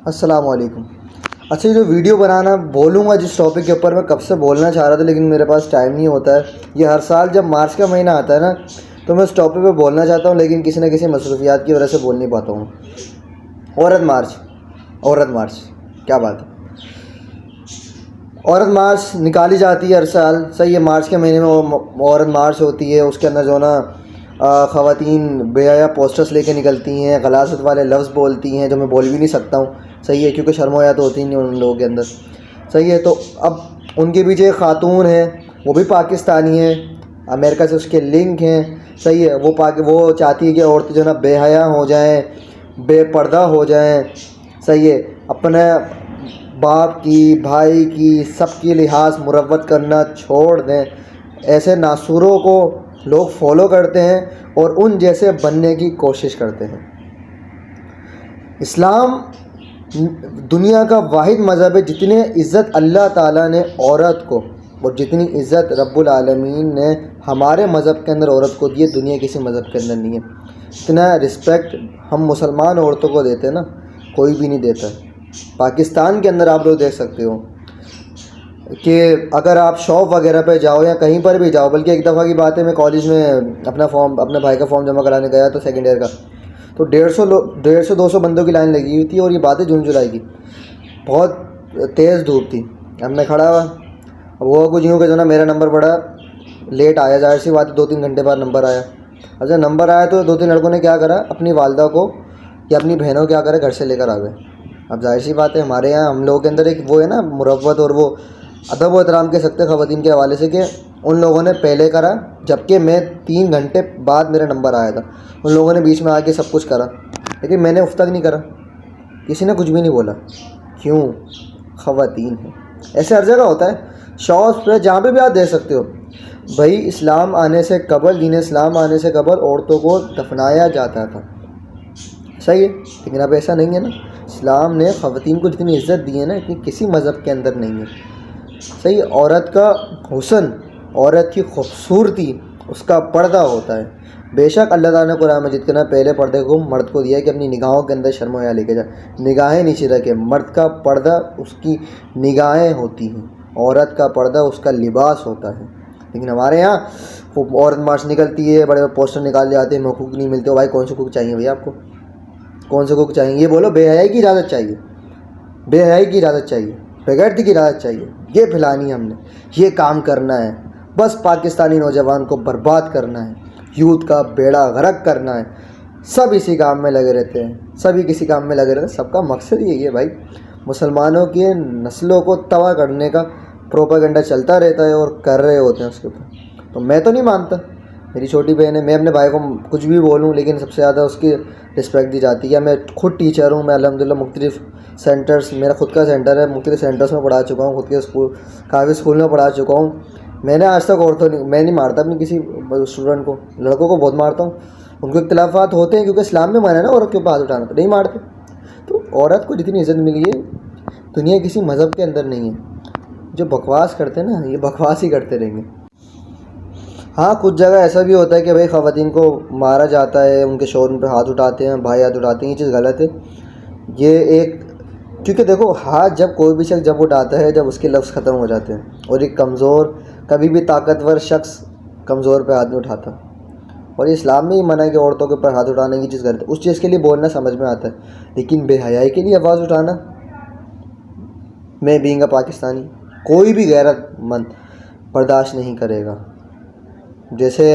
السلام علیکم. اچھا یہ جو ویڈیو بنانا بولوں گا جس ٹاپک کے اوپر میں کب سے بولنا چاہ رہا تھا لیکن میرے پاس ٹائم نہیں ہوتا ہے. یہ ہر سال جب مارچ کا مہینہ آتا ہے نا تو میں اس ٹاپک پہ بولنا چاہتا ہوں لیکن کسی نہ کسی مصروفیات کی وجہ سے بول نہیں پاتا ہوں. عورت مارچ کیا بات ہے. عورت مارچ نکالی جاتی ہے ہر سال. صحیح ہے, مارچ کے مہینے میں عورت مارچ ہوتی ہے. اس کے اندر جو نا خواتین بے حیا پوسٹرس لے کے نکلتی ہیں, غلاظت والے لفظ بولتی ہیں جو میں بول بھی نہیں سکتا ہوں. صحیح ہے, کیونکہ شرم و حیا تو ہوتی نہیں ان لوگوں کے اندر. صحیح ہے, تو اب ان کے پیچھے ایک خاتون ہے, وہ بھی پاکستانی ہے, امریکہ سے اس کے لنک ہیں. صحیح ہے, وہ چاہتی ہے کہ عورتیں جو نا بے حیا ہو جائیں, بے پردہ ہو جائیں. صحیح ہے, اپنے باپ کی, بھائی کی, سب کی لحاظ مروت کرنا چھوڑ دیں. ایسے ناسوروں کو لوگ فالو کرتے ہیں اور ان جیسے بننے کی کوشش کرتے ہیں. اسلام دنیا کا واحد مذہب ہے جتنے عزت اللہ تعالیٰ نے عورت کو اور جتنی عزت رب العالمین نے ہمارے مذہب کے اندر عورت کو دی ہے دنیا کسی مذہب کے اندر نہیں ہے. اتنا رسپیکٹ ہم مسلمان عورتوں کو دیتے ہیں نا, کوئی بھی نہیں دیتا. پاکستان کے اندر آپ لوگ دیکھ سکتے ہو کہ اگر آپ شاپ وغیرہ پہ جاؤ یا کہیں پر بھی جاؤ, بلکہ ایک دفعہ کی بات ہے میں کالج میں اپنے بھائی کا فارم جمع کرانے گیا تو سیکنڈ ایئر کا, تو 150-200 بندوں کی لائن لگی ہوئی تھی اور یہ باتیں جون جولائی کی, بہت تیز دھوپ تھی. اب میں کھڑا ہوا, وہ کچھ یوں کہ جو نا میرا نمبر پڑا, لیٹ آیا, ظاہر سی بات ہے 2-3 گھنٹے بعد نمبر آیا. اب جب نمبر آیا تو 2-3 لڑکوں نے کیا کرا, اپنی والدہ کو یا اپنی بہنوں کیا کرے گھر سے لے کر آ گئے. اب ظاہر سی بات ہے ہمارے یہاں ہم لوگوں کے اندر ایک وہ ہے نا مروت اور وہ ادب و احترام کہہ سکتے خواتین کے حوالے سے, کہ ان لوگوں نے پہلے کرا جبکہ میں 3 گھنٹے بعد میرا نمبر آیا تھا. ان لوگوں نے بیچ میں آ کے سب کچھ کرا لیکن میں نے اف تک نہیں کرا. کسی نے کچھ بھی نہیں بولا. کیوں؟ خواتین ہیں. ایسے ہر جگہ ہوتا ہے, شاپس پہ جہاں پہ بھی آپ دیکھ سکتے ہو. بھائی اسلام آنے سے قبل, دین اسلام آنے سے قبل عورتوں کو دفنایا جاتا تھا. صحیح ہے, لیکن اب ایسا نہیں ہے نا. اسلام نے خواتین کو جتنی عزت دی ہے نا اتنی کسی مذہب کے اندر نہیں ہے. صحیح, عورت کا حسن, عورت کی خوبصورتی اس کا پردہ ہوتا ہے. بے شک اللہ تعالیٰ نے قرآن مجید کے نا پہلے پردے کو مرد کو دیا ہے کہ اپنی نگاہوں کے اندر شرم و حیا لے کے جائے. نگاہیں نیچے رکھے. مرد کا پردہ اس کی نگاہیں ہوتی ہیں, عورت کا پردہ اس کا لباس ہوتا ہے. لیکن ہمارے یہاں عورت مارچ نکلتی ہے, بڑے بڑے پوسٹر نکال جاتے ہیں, حقوق نہیں ملتے. بھائی کون سے حقوق چاہیے بھائی آپ کو, کون سے حقوق چاہیے؟ یہ بولو بے حیائی کی اجازت چاہیے, بے حیائی کی اجازت چاہیے, بغیرتی کی اجازت چاہیے. یہ پھیلانی ہے ہم نے, یہ کام کرنا ہے, بس پاکستانی نوجوان کو برباد کرنا ہے, یوتھ کا بیڑا غرق کرنا ہے. سب اسی کام میں لگے رہتے ہیں, سبھی کسی کام میں لگے رہتے ہیں. سب کا مقصد یہی ہے بھائی, مسلمانوں کی نسلوں کو تباہ کرنے کا پروپیگنڈا چلتا رہتا ہے اور کر رہے ہوتے ہیں اس کے اوپر. تو میں تو نہیں مانتا, میری چھوٹی بہن ہے, میں اپنے بھائی کو کچھ بھی بولوں لیکن سب سے زیادہ اس کی رسپیکٹ دی جاتی ہے. میں خود ٹیچر ہوں, میں الحمدللہ مختلف سینٹرز, میرا خود کا سینٹر ہے, مختلف سینٹرز میں پڑھا چکا ہوں, خود کے کافی اسکول میں پڑھا چکا ہوں. میں نے آج تک میں نہیں مارتا اپنی کسی اسٹوڈنٹ کو. لڑکوں کو بہت مارتا ہوں, ان کو اختلافات ہوتے ہیں کیونکہ اسلام میں منع ہے نا عورت کے اوپر ہاتھ اٹھانا, تو نہیں مارتے. تو عورت کو جتنی عزت ملی ہے دنیا کسی مذہب کے اندر نہیں ہے. جو بکواس کرتے ہیں نا یہ بکواس ہی کرتے رہیں گے. ہاں کچھ جگہ ایسا بھی ہوتا ہے کہ بھائی خواتین کو مارا جاتا ہے, ان کے شوہر پہ ہاتھ اٹھاتے ہیں, بھائی ہاتھ اٹھاتے ہیں, یہ چیز غلط ہے. یہ ایک, کیونکہ دیکھو ہاتھ جب کوئی بھی شخص جب اٹھاتا ہے جب اس کے لفظ ختم ہو جاتے ہیں, اور ایک کمزور, کبھی بھی طاقتور شخص کمزور پہ ہاتھ نہیں اٹھاتا. اور اسلام میں ہی منع ہے کہ عورتوں کے اوپر ہاتھ اٹھانے کی چیز غلط ہے. اس چیز کے لیے بولنا سمجھ میں آتا ہے, لیکن بے حیائی کے لیے آواز اٹھانا, میں بینگ پاکستانی کوئی بھی غیرت مند برداشت نہیں کرے گا. جیسے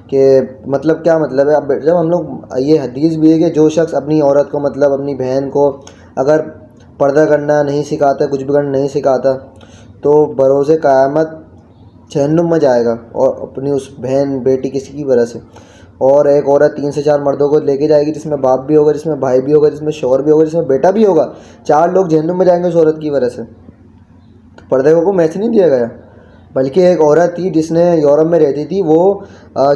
کہ مطلب کیا مطلب ہے, اب جب ہم لوگ, یہ حدیث بھی ہے کہ جو شخص اپنی عورت کو مطلب اپنی بہن کو اگر پردہ کرنا نہیں سکھاتا, کچھ بھی کرنا نہیں سکھاتا, تو بروز قیامت جہنم میں جائے گا, اور اپنی اس بہن بیٹی کسی کی وجہ سے. اور ایک عورت 3 سے 4 مردوں کو لے کے جائے گی, جس میں باپ بھی ہوگا, جس میں بھائی بھی ہوگا, جس میں شوہر بھی ہوگا, جس میں بیٹا بھی ہوگا. 4 لوگ جہنم میں جائیں گے اس عورت کی وجہ سے. تو پردے کو میچ نہیں دیا گیا. بلکہ ایک عورت تھی جس نے یورپ میں رہتی تھی, وہ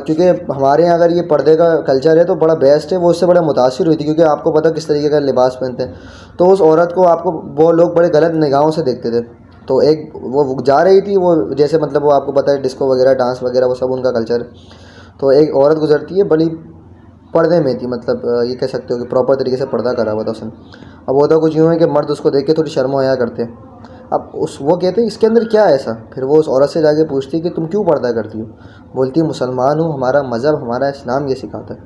کیونکہ ہمارے یہاں اگر یہ پردے کا کلچر ہے تو بڑا بیسٹ ہے, وہ اس سے بڑا متاثر ہوئی تھی کیونکہ آپ کو پتہ کس طریقے کا لباس پہنتے ہیں. تو اس عورت کو وہ لوگ بڑے غلط نگاہوں سے دیکھتے تھے. تو ایک وہ جا رہی تھی, وہ جیسے مطلب وہ آپ کو پتہ ہے ڈسکو وغیرہ, ڈانس وغیرہ, وہ سب ان کا کلچر ہے. تو ایک عورت گزرتی ہے, بڑی پردے میں تھی، مطلب یہ کہہ سکتے ہو کہ پراپر طریقے سے پردہ کرا ہوا تھا اس نے. اب ہوتا کچھ یوں ہے کہ مرد اس کو دیکھ کے تھوڑی شرم و حیا کرتے. اب وہ کہتے ہیں اس کے اندر کیا ہے ایسا. پھر وہ اس عورت سے جا کے پوچھتی کہ تم کیوں پردہ کرتی ہو. بولتی مسلمان ہوں، ہمارا مذہب ہمارا اسلام یہ سکھاتا ہے.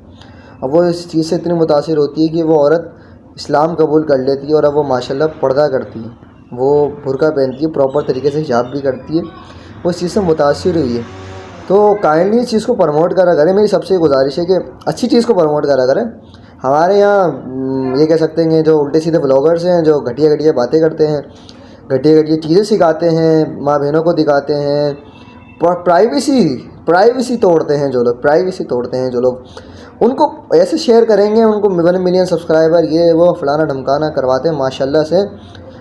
اب وہ اس چیز سے اتنی متاثر ہوتی ہے کہ وہ عورت اسلام قبول کر لیتی ہے، اور اب وہ ماشاءاللہ پردہ کرتی ہے، وہ برقع پہنتی ہے، پراپر طریقے سے حجاب بھی کرتی ہے. وہ اس چیز سے متاثر ہوئی ہے. تو کائنڈلی اس چیز کو پروموٹ کرا کریں. میری سب سے گزارش ہے کہ اچھی چیز کو پروموٹ کرا کریں. ہمارے یہاں یہ کہہ سکتے ہیں کہ جو الٹے سیدھے بلاگرز ہیں جو گھٹیا گھٹیا باتیں کرتے ہیں، گھٹیا گھٹیا چیزیں سکھاتے ہیں، ماں بہنوں کو دکھاتے ہیں، پرائیویسی توڑتے ہیں جو لوگ، ان کو ایسے شیئر کریں گے، ان کو 1 ملین سبسکرائبر یہ وہ فلانا ڈھمکانا کرواتے ہیں ماشاءاللہ سے.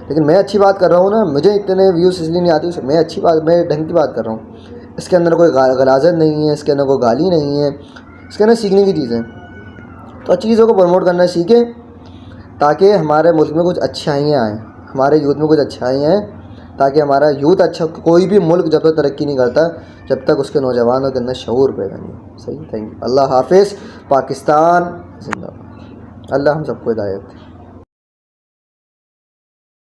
لیکن میں اچھی بات کر رہا ہوں نا، مجھے اتنے ویوز اس لیے نہیں آتی، میں اچھی بات، میں ڈھنگ کی بات کر رہا ہوں. اس کے اندر کوئی غلاظت نہیں ہے، اس کے اندر کوئی گالی نہیں ہے، اس کے اندر سیکھنے کی چیزیں. تو اچھی چیزوں کو پروموٹ کرنا سیکھیں تاکہ ہمارے ملک میں کچھ اچھائیاں آئیں، ہمارے یوتھ میں کچھ اچھائیاں آئیں، تاکہ ہمارا یوتھ اچھا. کوئی بھی ملک جب تک ترقی نہیں کرتا جب تک اس کے نوجوانوں کے اندر شعور پیدا نہیں. صحیح. Thank you. اللہ حافظ. پاکستان زندہ باد. اللہ ہم سب کو ہدایت.